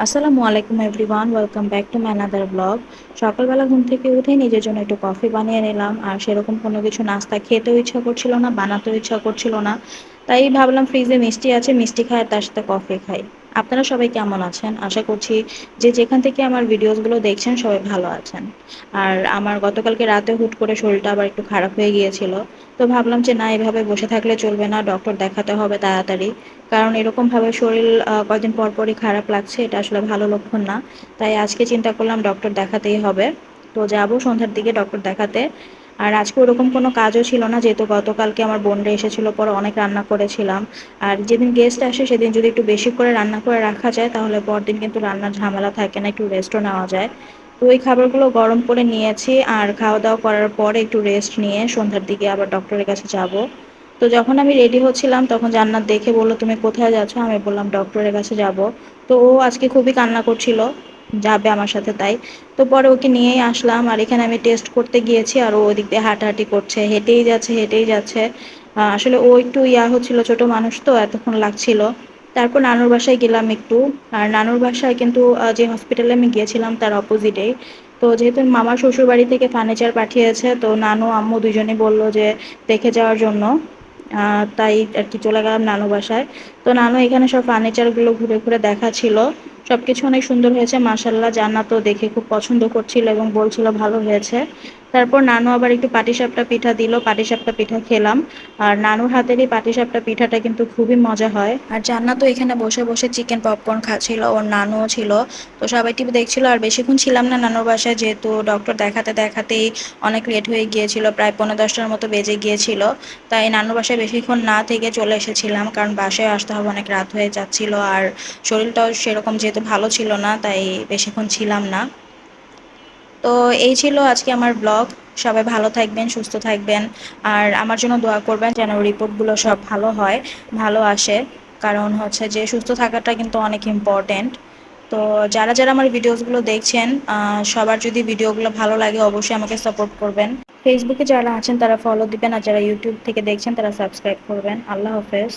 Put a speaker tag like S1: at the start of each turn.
S1: আসসালামু আলাইকুম everyone, welcome back to my another blog. সকালবেলা ঘুম থেকে উঠে নিজের জন্য একটু কফি বানিয়ে নিলাম, আর সেরকম কোনো কিছু নাস্তা খেতেও ইচ্ছা করছিল না, বানাতেও ইচ্ছা করছিল না। তাই ভাবলাম ফ্রিজে মিষ্টি আছে, মিষ্টি খাই আর তার সাথে কফি খাই। আপনারা সবাই কেমন আছেন? আশা করছি যে যেখান থেকে আমার ভিডিওসগুলো দেখছেন সবাই ভালো আছেন। আর আমার গতকালকে রাতে হুট করে শরীরটা আবার একটু খারাপ হয়ে গিয়েছিল। তো ভাবলাম যে না, এভাবে বসে থাকলে চলবে না, ডক্টর দেখাতে হবে তাড়াতাড়ি। কারণ এরকমভাবে শরীর কয়েকদিন পর পরই খারাপ লাগছে, এটা আসলে ভালো লক্ষণ না। তাই আজকে চিন্তা করলাম ডক্টর দেখাতেই হবে। তো যাব সন্ধ্যার দিকে ডক্টর দেখাতে। আর আজকে ওরকম কোনো কাজও ছিল না, যেহেতু গতকালকে আমার বোনরা এসেছিল, পরে অনেক রান্না করেছিলাম। আর যেদিন গেস্ট আসে সেদিন যদি একটু বেশি করে রান্না করে রাখা যায় তাহলে পরদিন কিন্তু রান্নার ঝামেলা থাকে না, একটু রেস্টও নেওয়া যায়। তো ওই খাবারগুলো গরম করে নিয়েছি, আর খাওয়া দাওয়া করার পরে একটু রেস্ট নিয়ে সন্ধ্যার দিকে আবার ডক্টরের কাছে যাব। তো যখন আমি রেডি হচ্ছিলাম তখন জান্নাত দেখে বলল, তুমি কোথায় যাচ্ছ? আমি বললাম ডক্টরের কাছে যাব। তো ও আজকে খুবই কান্না করছিল, যাবে আমার সাথে তাই। তো পরে ওকে নিয়েই আসলাম, আর এখানে আমি টেস্ট করতে গিয়েছি আর ও ওদিক দিয়ে হাঁটাহাঁটি করছে, হেঁটেই যাচ্ছে হেঁটেই যাচ্ছে। আসলে ও একটু হচ্ছিল, ছোট মানুষ তো এতক্ষণ লাগছিল। তারপর নানুর বাসায় গেলাম একটু। আর নানুর বাসায় কিন্তু যে হসপিটালে আমি গিয়েছিলাম তার অপোজিটেই। তো যেহেতু মামার শ্বশুর বাড়ি থেকে ফার্নিচার পাঠিয়েছে, তো নানু আম্মু দুজনেই বলল যে দেখে যাওয়ার জন্য। তাই আর কি চলে গেলাম নানু বাসায়। তো নানু এখানে সব ফার্নিচারগুলো ঘুরে ঘুরে দেখাচ্ছিল। সব কিছু অনেক সুন্দর হয়েছে মাশাল্লাহ, জান্নাতও দেখে খুব পছন্দ করছিল এবং বলছিল ভালো হয়েছে। তারপর নানু আবার একটু পাটিসাপটা পিঠা দিল, পাটিসাপটা পিঠা খেলাম। আর নানুর হাতের এই পাটিসাপটা পিঠাটা কিন্তু খুবই মজা হয়। আর জান্নাতও এখানে বসে বসে চিকেন পপকর্ন খাচ্ছিল, ওর নানুও ছিল। তো সবাই টিভি দেখছিল। আর বেশিক্ষণ ছিলাম না নানুর বাসায়, যেহেতু ডক্টর দেখাতে দেখাতেই অনেক লেট হয়ে গিয়েছিল, প্রায় 9:30টার মতো বেজে গিয়েছিল। তাই নানুর বাসায় বেশিক্ষণ না থেকে চলে এসেছিলাম, কারণ বাসায় আসতে হবে, অনেক রাত হয়ে যাচ্ছিল। আর শরীরটাও সেরকম যেহেতু ভালো ছিল না, তাই বেশিক্ষণ ছিলাম না। তো এই ছিল আজকে আমার ব্লগ। সবাই ভালো থাকবেন, সুস্থ থাকবেন। আর আমার জন্য দোয়া করবেন যেন রিপোর্টগুলো সব ভালো হয়, ভালো আসে। কারণ হচ্ছে যে সুস্থ থাকাটা কিন্তু অনেক ইম্পর্ট্যান্ট। তো যারা যারা আমার ভিডিওসগুলো দেখছেন, সবার যদি ভিডিওগুলো ভালো লাগে অবশ্যই আমাকে সাপোর্ট করবেন। ফেসবুকে যারা আছেন তারা ফলো দিবেন, আর যারা ইউটিউব থেকে দেখছেন তারা সাবস্ক্রাইব করবেন। আল্লাহ হাফেজ।